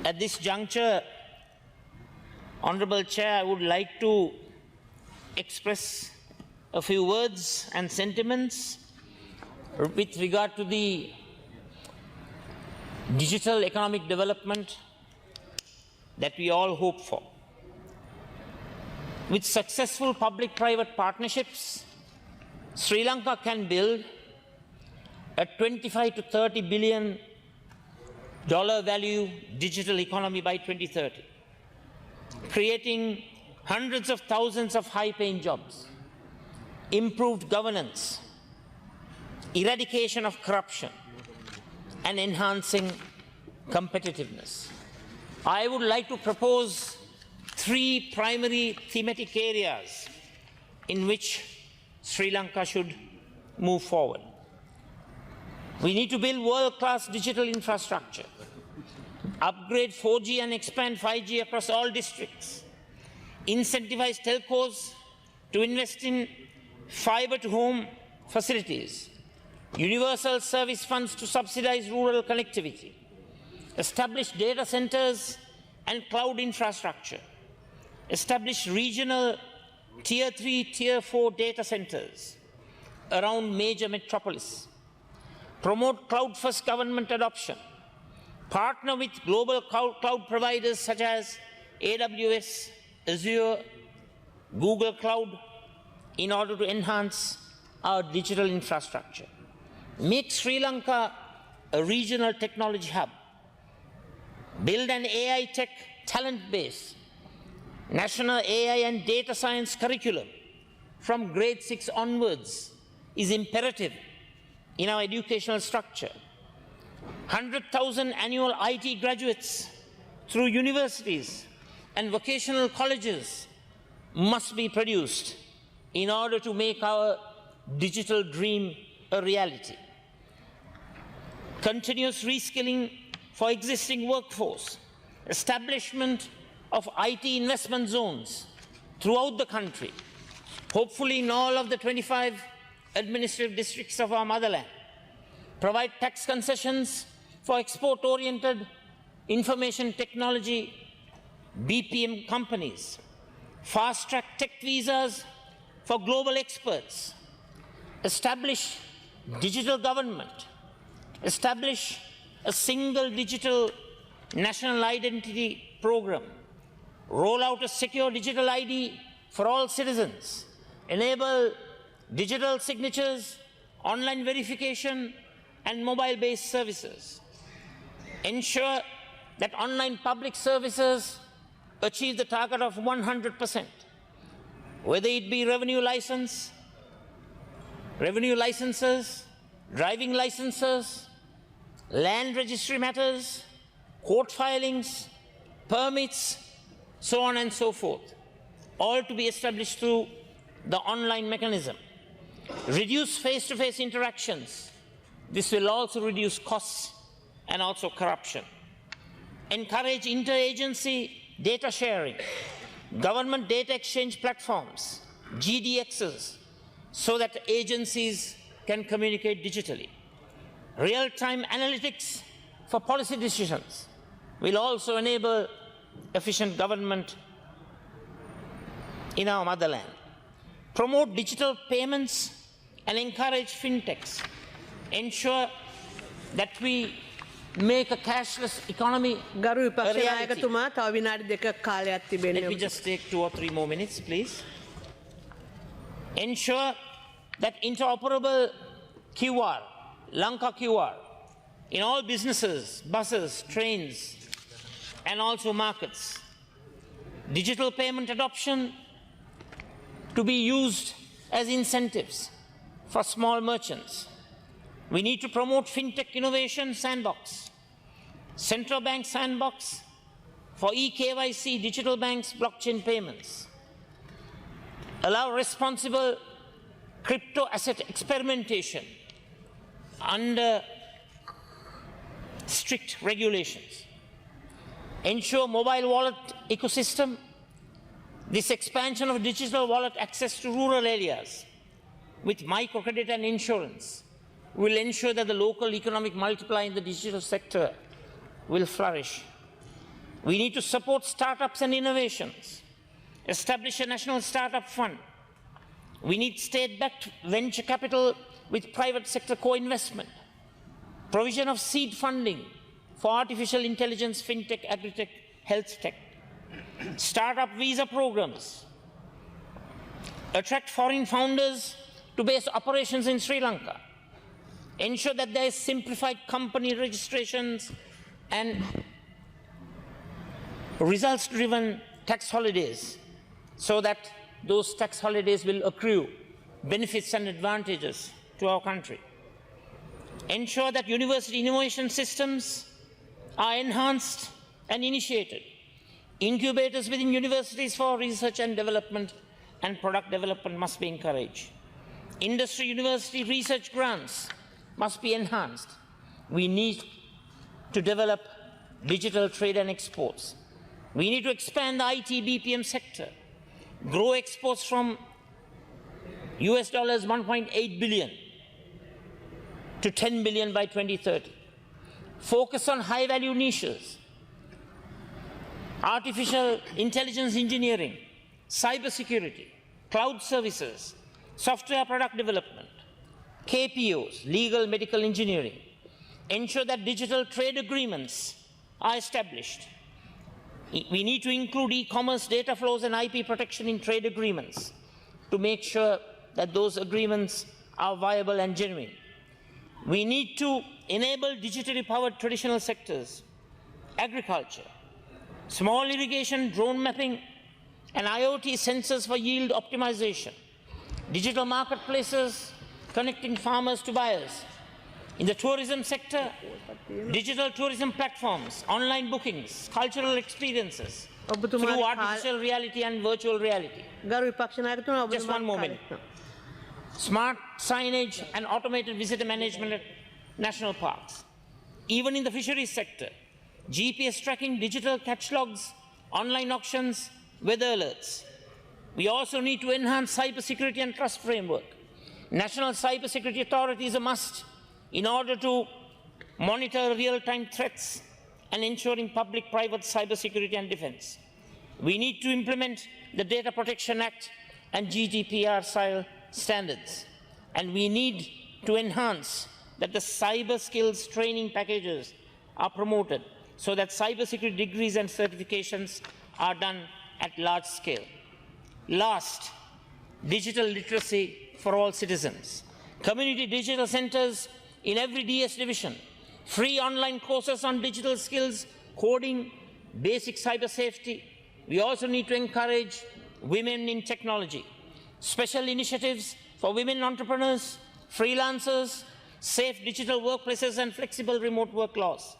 At this juncture, Honourable Chair, I would like to express a few words and sentiments with regard to the digital economic development that we all hope for. With successful public-private partnerships, Sri Lanka can build a $25 to $30 billion value digital economy by 2030, creating hundreds of thousands of high-paying jobs, improved governance, eradication of corruption, and enhancing competitiveness. I would like to propose 3 primary thematic areas in which Sri Lanka should move forward. We need to build world-class digital infrastructure, upgrade 4G and expand 5G across all districts, incentivize telcos to invest in fibre-to-home facilities, universal service funds to subsidize rural connectivity, establish data centers and cloud infrastructure, establish regional Tier 3, Tier 4 data centers around major metropolis, promote cloud-first government adoption, partner with global cloud providers such as AWS, Azure, Google Cloud in order to enhance our digital infrastructure. Make Sri Lanka a regional technology hub. Build an AI tech talent base. National AI and data science curriculum from grade 6 onwards is imperative in our educational structure. 100,000 annual IT graduates through universities and vocational colleges must be produced in order to make our digital dream a reality. Continuous reskilling for existing workforce, establishment of IT investment zones throughout the country, hopefully in all of the 25 administrative districts of our motherland, provide tax concessions for export-oriented information technology BPM companies, fast-track tech visas for global experts, establish digital government, establish a single digital national identity program, roll out a secure digital ID for all citizens, enable digital signatures, online verification, and mobile-based services. Ensure that online public services achieve the target of 100%, whether it be revenue licenses, driving licenses, land registry matters, court filings, permits, so on and so forth, all to be established through the online mechanism. Reduce face-to-face interactions. This will also reduce costs and also corruption. Encourage interagency data sharing, government data exchange platforms, GDXs, so that agencies can communicate digitally. Real-time analytics for policy decisions will also enable efficient government in our motherland. Promote digital payments and encourage fintechs. Ensure that we make a cashless economy a reality. Let me just take 2 or 3 more minutes, please. Ensure that interoperable QR, Lanka QR, in all businesses, buses, trains, and also markets. Digital payment adoption to be used as incentives for small merchants. We need to promote Fintech innovation sandbox, central bank sandbox for eKYC, digital banks, blockchain payments. Allow responsible crypto asset experimentation under strict regulations. Ensure mobile wallet ecosystem. This expansion of digital wallet access to rural areas with microcredit and insurance will ensure that the local economic multiplier in the digital sector will flourish. We need to support startups and innovations, establish a national startup fund. We need state-backed venture capital with private sector co-investment, provision of seed funding for artificial intelligence, fintech, agritech, health tech, startup visa programs, attract foreign founders to base operations in Sri Lanka, ensure that there is simplified company registrations and results-driven tax holidays so that those tax holidays will accrue benefits and advantages to our country. Ensure that university innovation systems are enhanced and initiated. Incubators within universities for research and development and product development must be encouraged. Industry university research grants must be enhanced. We need to develop digital trade and exports. We need to expand the IT BPM sector, grow exports from US dollars 1.8 billion to 10 billion by 2030. Focus on high-value niches, artificial intelligence engineering, cybersecurity, cloud services, software product development, KPOs, legal medical engineering. Ensure that digital trade agreements are established. We need to include e-commerce data flows and IP protection in trade agreements to make sure that those agreements are viable and genuine. We need to enable digitally powered traditional sectors, agriculture, small irrigation, drone mapping, and IoT sensors for yield optimization, digital marketplaces connecting farmers to buyers. In the tourism sector, digital tourism platforms, online bookings, cultural experiences through artificial reality and virtual reality. Just one moment. Smart signage and automated visitor management at national parks. Even in the fisheries sector, GPS tracking, digital catch logs, online auctions, weather alerts. We also need to enhance cybersecurity and trust framework. National Cybersecurity Authority is a must in order to monitor real-time threats and ensuring public-private cybersecurity and defense. We need to implement the Data Protection Act and GDPR-style standards. And we need to enhance that the cyber skills training packages are promoted so that cybersecurity degrees and certifications are done at large scale. Last, digital literacy for all citizens. Community digital centers in every DS division, free online courses on digital skills, coding, basic cyber safety. We also need to encourage women in technology, special initiatives for women entrepreneurs, freelancers, safe digital workplaces, and flexible remote work laws.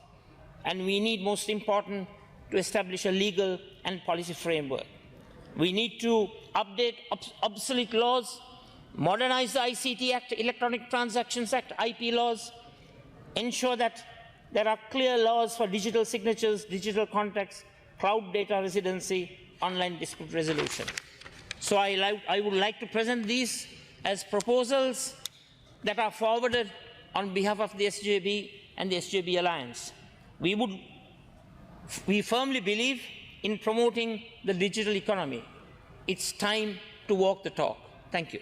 And we need, most important, to establish a legal and policy framework. We need to update obsolete laws, modernize the ICT Act, Electronic Transactions Act, IP laws, ensure that there are clear laws for digital signatures, digital contracts, cloud data residency, online dispute resolution. So I would like to present these as proposals that are forwarded on behalf of the SJB and the SJB Alliance. We firmly believe in promoting the digital economy. It's time to walk the talk. Thank you.